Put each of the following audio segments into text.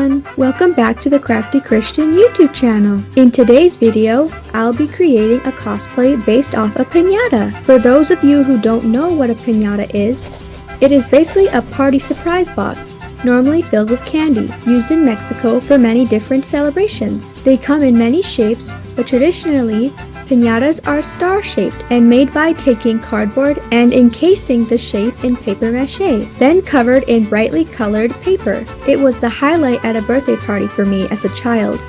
everyone! Welcome back to the Crafty Christian YouTube channel. In today's video, I'll be creating a cosplay based off a piñata. For those of you who don't know what a piñata is, it is basically a party surprise box, normally filled with candy, used in Mexico for many different celebrations. They come in many shapes, but traditionally, piñatas are star-shaped and made by taking cardboard and encasing the shape in paper mache, then covered in brightly colored paper. It was the highlight at a birthday party for me as a child.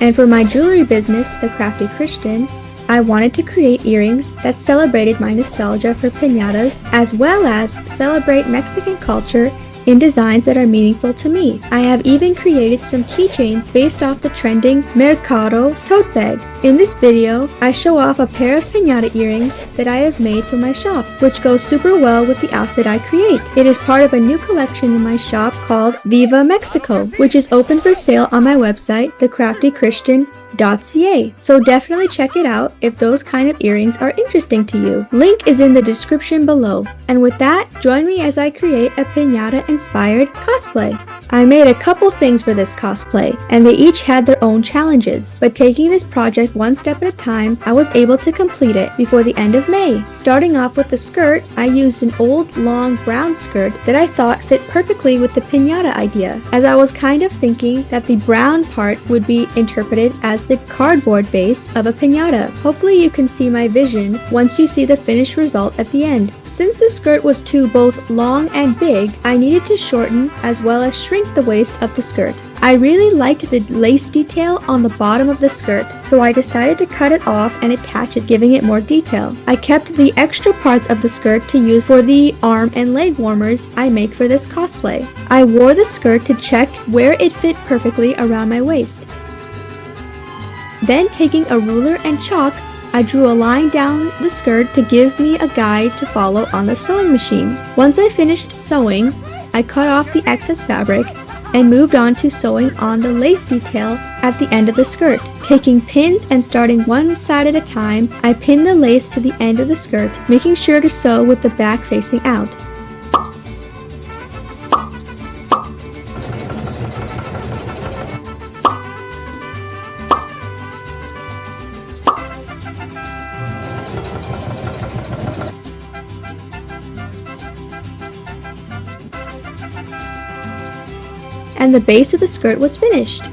And for my jewelry business, The Crafty Christian, I wanted to create earrings that celebrated my nostalgia for piñatas, as well as celebrate Mexican culture in designs that are meaningful to me. I have even created some keychains based off the trending Mercado tote bag. In this video, I show off a pair of piñata earrings that I have made for my shop, which goes super well with the outfit I create. It is part of a new collection in my shop called Viva Mexico, which is open for sale on my website, thecraftychristian.ca. So definitely check it out if those kind of earrings are interesting to you. Link is in the description below. And with that, join me as I create a piñata inspired cosplay. I made a couple things for this cosplay, and they each had their own challenges, but taking this project one step at a time, I was able to complete it before the end of May. Starting off with the skirt, I used an old long brown skirt that I thought fit perfectly with the piñata idea, as I was kind of thinking that the brown part would be interpreted as the cardboard base of a piñata. Hopefully you can see my vision once you see the finished result at the end. Since the skirt was too both long and big, I needed to shorten as well as shrink the waist of the skirt. I really liked the lace detail on the bottom of the skirt, so I decided to cut it off and attach it, giving it more detail. I kept the extra parts of the skirt to use for the arm and leg warmers I make for this cosplay. I wore the skirt to check where it fit perfectly around my waist. Then taking a ruler and chalk, I drew a line down the skirt to give me a guide to follow on the sewing machine. Once I finished sewing, I cut off the excess fabric and moved on to sewing on the lace detail at the end of the skirt. Taking pins and starting one side at a time, I pinned the lace to the end of the skirt, making sure to sew with the back facing out. And the base of the skirt was finished.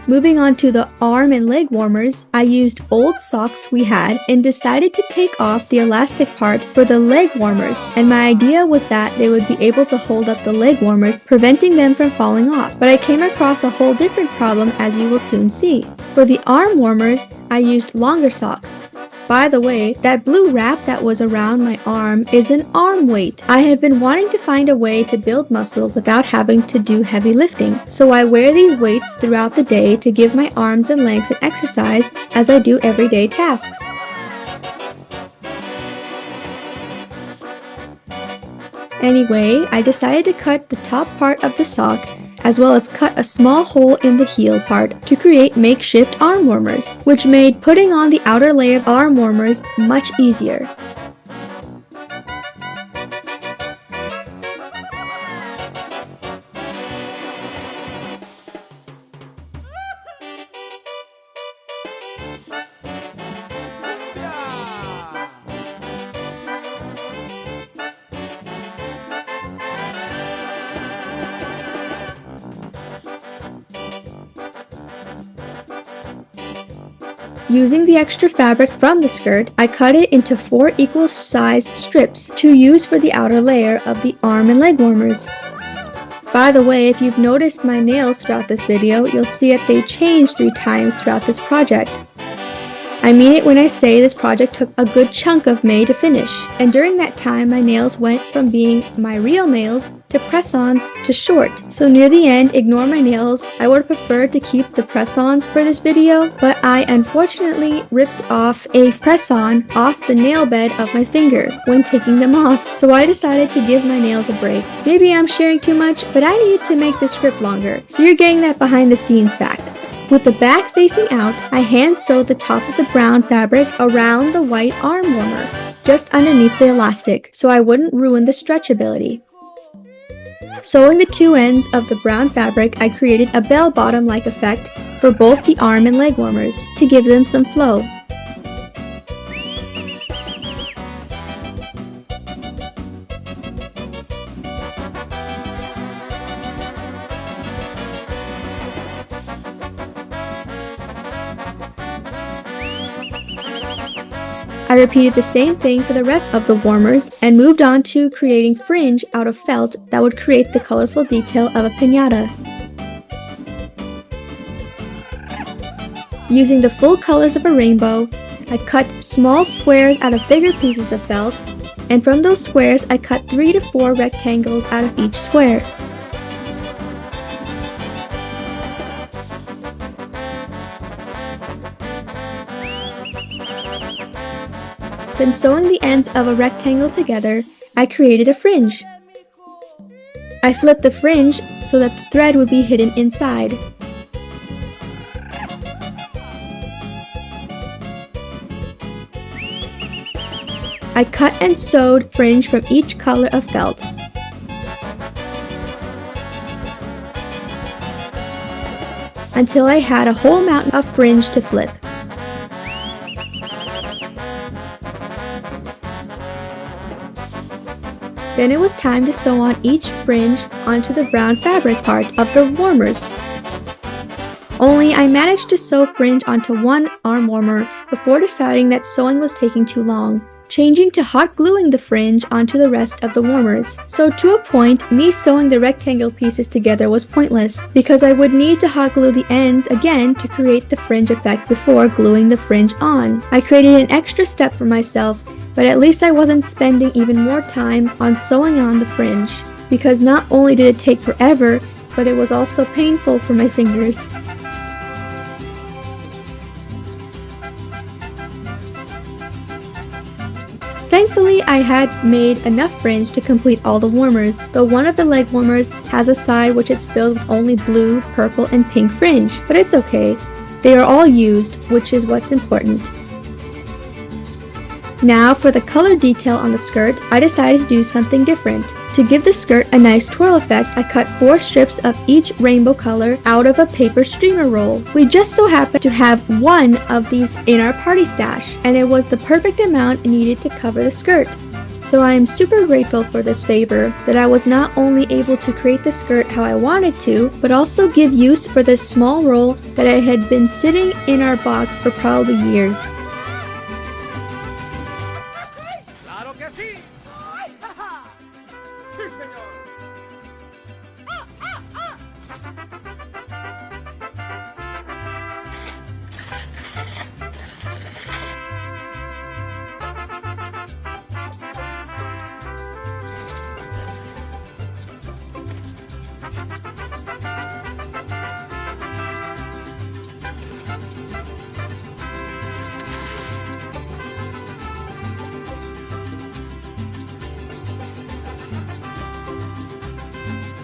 Moving on to the arm and leg warmers, I used old socks we had and decided to take off the elastic part for the leg warmers, and my idea was that they would be able to hold up the leg warmers, preventing them from falling off. But I came across a whole different problem, as you will soon see. For the arm warmers, I used longer socks. By the way, that blue wrap that was around my arm is an arm weight. I have been wanting to find a way to build muscle without having to do heavy lifting, so I wear these weights throughout the day to give my arms and legs an exercise as I do everyday tasks. Anyway, I decided to cut the top part of the sock as well as cut a small hole in the heel part to create makeshift arm warmers, which made putting on the outer layer of arm warmers much easier. Using the extra fabric from the skirt, I cut it into 4 equal-sized strips to use for the outer layer of the arm and leg warmers. By the way, if you've noticed my nails throughout this video, you'll see that they changed 3 times throughout this project. I mean it when I say this project took a good chunk of May to finish, and during that time my nails went from being my real nails to press-ons to short. So near the end, ignore my nails. I would prefer to keep the press-ons for this video, but I unfortunately ripped off a press-on off the nail bed of my finger when taking them off, so I decided to give my nails a break. Maybe I'm sharing too much, but I needed to make this script longer, so you're getting that behind the scenes fact. With the back facing out, I hand sewed the top of the brown fabric around the white arm warmer, just underneath the elastic, so I wouldn't ruin the stretchability. Sewing the two ends of the brown fabric, I created a bell-bottom-like effect for both the arm and leg warmers to give them some flow. I repeated the same thing for the rest of the warmers and moved on to creating fringe out of felt that would create the colorful detail of a piñata. Using the full colors of a rainbow, I cut small squares out of bigger pieces of felt, and from those squares I cut 3 to 4 rectangles out of each square. Then sewing the ends of a rectangle together, I created a fringe. I flipped the fringe so that the thread would be hidden inside. I cut and sewed fringe from each color of felt. Until I had a whole mountain of fringe to flip. Then it was time to sew on each fringe onto the brown fabric part of the warmers. Only I managed to sew fringe onto one arm warmer before deciding that sewing was taking too long, changing to hot gluing the fringe onto the rest of the warmers. So to a point, me sewing the rectangle pieces together was pointless, because I would need to hot glue the ends again to create the fringe effect before gluing the fringe on. I created an extra step for myself, but at least I wasn't spending even more time on sewing on the fringe, because not only did it take forever, but it was also painful for my fingers. Thankfully, I had made enough fringe to complete all the warmers, though one of the leg warmers has a side which is filled with only blue, purple, and pink fringe, but it's okay. They are all used, which is what's important. Now for the color detail on the skirt, I decided to do something different. To give the skirt a nice twirl effect, I cut 4 strips of each rainbow color out of a paper streamer roll. We just so happened to have one of these in our party stash, and it was the perfect amount needed to cover the skirt. So I am super grateful for this favor, that I was not only able to create the skirt how I wanted to, but also give use for this small roll that I had been sitting in our box for probably years.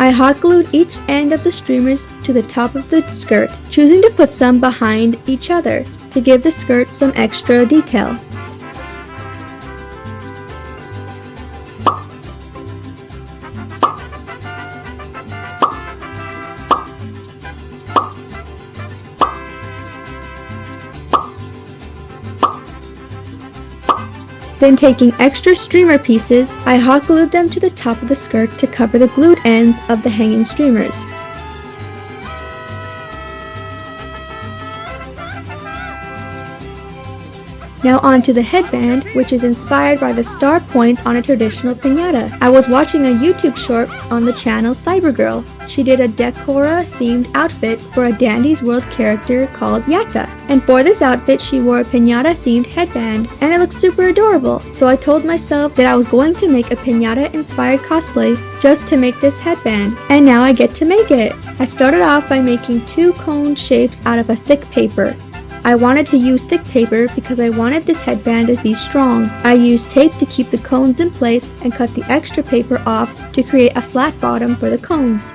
I hot glued each end of the streamers to the top of the skirt, choosing to put some behind each other to give the skirt some extra detail. Then taking extra streamer pieces, I hot glued them to the top of the skirt to cover the glued ends of the hanging streamers. Now onto the headband, which is inspired by the star points on a traditional piñata. I was watching a YouTube short on the channel Cybergirl. She did a Decora themed outfit for a Dandy's World character called Piñata. And for this outfit, she wore a piñata themed headband, and it looked super adorable. So I told myself that I was going to make a piñata inspired cosplay just to make this headband. And now I get to make it. I started off by making 2 cone shapes out of a thick paper. I wanted to use thick paper because I wanted this headband to be strong. I used tape to keep the cones in place and cut the extra paper off to create a flat bottom for the cones.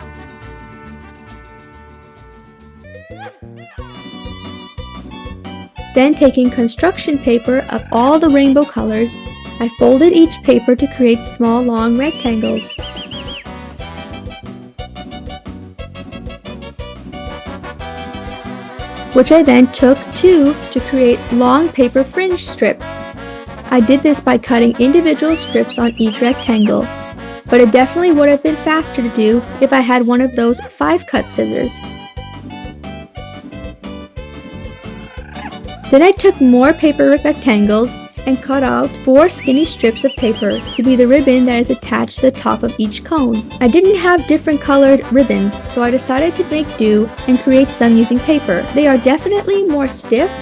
Then taking construction paper of all the rainbow colors, I folded each paper to create small long rectangles. which I then took 2 to create long paper fringe strips. I did this by cutting individual strips on each rectangle, but it definitely would have been faster to do if I had one of those 5-cut scissors. Then I took more paper rectangles and cut out 4 skinny strips of paper to be the ribbon that is attached to the top of each cone. I didn't have different colored ribbons, so I decided to make do and create some using paper. They are definitely more stiff,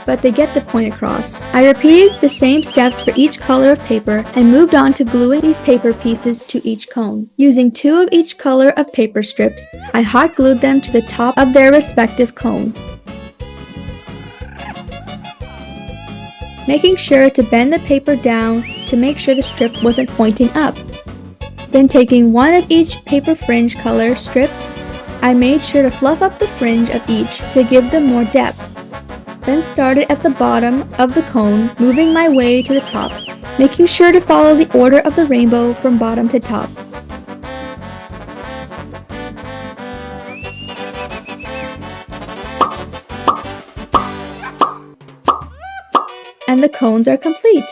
but they get the point across. I repeated the same steps for each color of paper and moved on to gluing these paper pieces to each cone. Using 2 of each color of paper strips, I hot glued them to the top of their respective cone, making sure to bend the paper down to make sure the strip wasn't pointing up. Then taking 1 of each paper fringe color strip, I made sure to fluff up the fringe of each to give them more depth. Then started at the bottom of the cone, moving my way to the top, making sure to follow the order of the rainbow from bottom to top. And the cones are complete.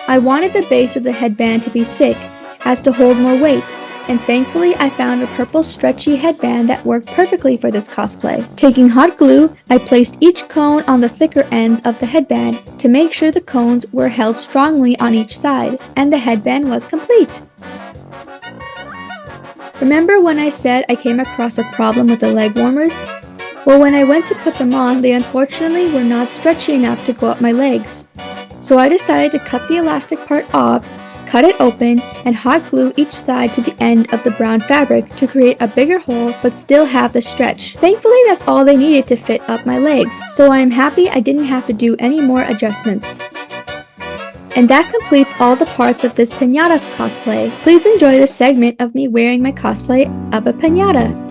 I wanted the base of the headband to be thick as to hold more weight, and thankfully I found a purple stretchy headband that worked perfectly for this cosplay. Taking hot glue, I placed each cone on the thicker ends of the headband to make sure the cones were held strongly on each side, and the headband was complete. Remember when I said I came across a problem with the leg warmers? Well, when I went to put them on, they unfortunately were not stretchy enough to go up my legs. So I decided to cut the elastic part off, cut it open, and hot glue each side to the end of the brown fabric to create a bigger hole but still have the stretch. Thankfully, that's all they needed to fit up my legs, so I am happy I didn't have to do any more adjustments. And that completes all the parts of this piñata cosplay. Please enjoy this segment of me wearing my cosplay of a piñata.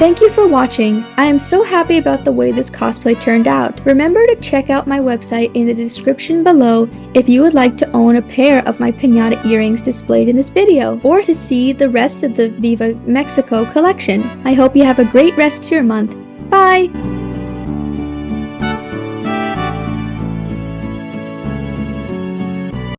Thank you for watching. I am so happy about the way this cosplay turned out. Remember to check out my website in the description below if you would like to own a pair of my piñata earrings displayed in this video, or to see the rest of the Viva Mexico collection. I hope you have a great rest of your month. Bye!